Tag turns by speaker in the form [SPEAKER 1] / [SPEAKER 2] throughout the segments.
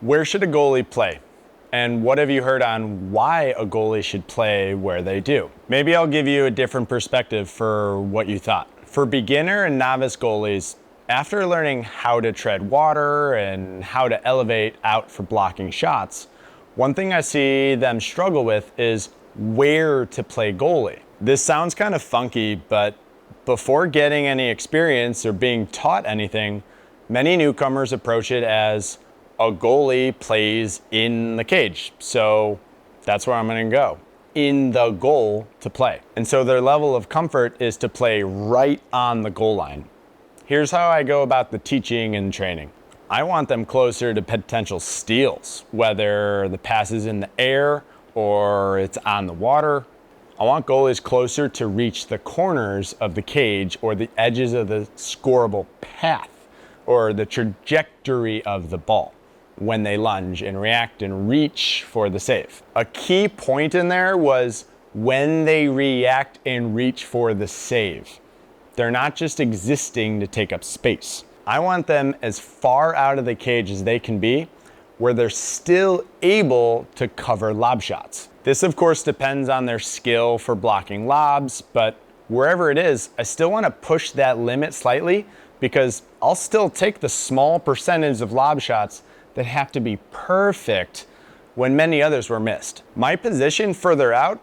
[SPEAKER 1] Where should a goalie play? And what have you heard on why a goalie should play where they do? Maybe I'll give you a different perspective for what you thought. For beginner and novice goalies, after learning how to tread water and how to elevate out for blocking shots, one thing I see them struggle with is where to play goalie. This sounds kind of funky, but before getting any experience or being taught anything, many newcomers approach it as a goalie plays in the cage. So that's where I'm going to go, in the goal to play. And so their level of comfort is to play right on the goal line. Here's how I go about the teaching and training. I want them closer to potential steals, whether the pass is in the air or it's on the water. I want goalies closer to reach the corners of the cage or the edges of the scoreable path or the trajectory of the ball when they lunge and react and reach for the save. A key point in there was when they react and reach for the save. They're not just existing to take up space. I want them as far out of the cage as they can be, where they're still able to cover lob shots. This, of course, depends on their skill for blocking lobs, but wherever it is, I still want to push that limit slightly because I'll still take the small percentage of lob shots that have to be perfect when many others were missed. My position further out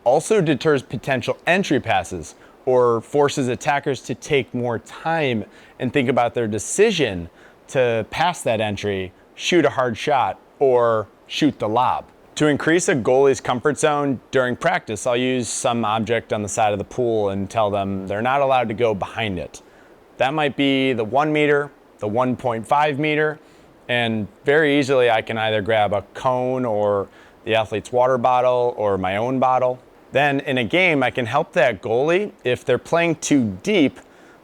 [SPEAKER 1] also deters potential entry passes or forces attackers to take more time and think about their decision to pass that entry, shoot a hard shot, or shoot the lob. To increase a goalie's comfort zone during practice, I'll use some object on the side of the pool and tell them they're not allowed to go behind it. That might be the 1 meter, the 1.5 meter, and very easily I can either grab a cone or the athlete's water bottle or my own bottle. Then in a game, I can help that goalie if they're playing too deep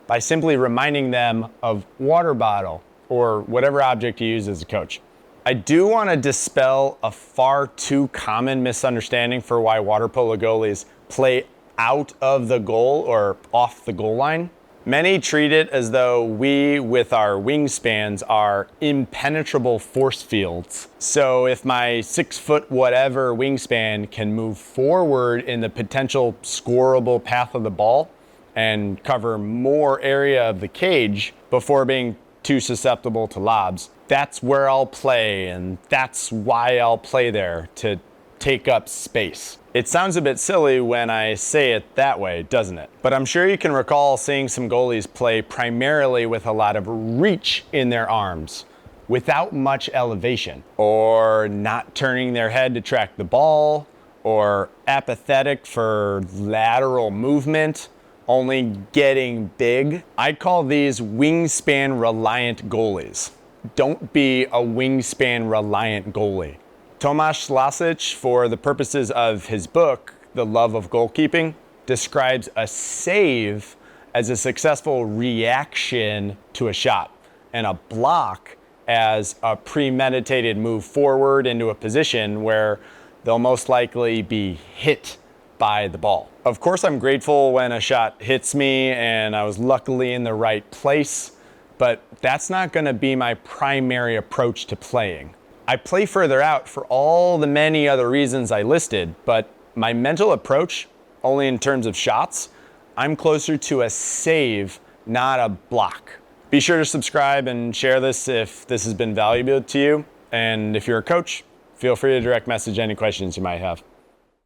[SPEAKER 1] by simply reminding them of water bottle or whatever object you use as a coach. I do want to dispel a far too common misunderstanding for why water polo goalies play out of the goal or off the goal line. Many treat it as though we, with our wingspans, are impenetrable force fields. So if my 6 foot whatever wingspan can move forward in the potential scoreable path of the ball and cover more area of the cage before being too susceptible to lobs, that's where I'll play, and that's why I'll play there, to take up space. It sounds a bit silly when I say it that way, doesn't it? But I'm sure you can recall seeing some goalies play primarily with a lot of reach in their arms, without much elevation, or not turning their head to track the ball, or apathetic for lateral movement, only getting big. I call these wingspan reliant goalies. Don't be a wingspan reliant goalie. Tomasz Lasic, for the purposes of his book, The Love of Goalkeeping, describes a save as a successful reaction to a shot, and a block as a premeditated move forward into a position where they'll most likely be hit by the ball. Of course, I'm grateful when a shot hits me and I was luckily in the right place, but that's not going to be my primary approach to playing. I play further out for all the many other reasons I listed, but my mental approach, only in terms of shots, I'm closer to a save, not a block. Be sure to subscribe and share this if this has been valuable to you. And if you're a coach, feel free to direct message any questions you might have.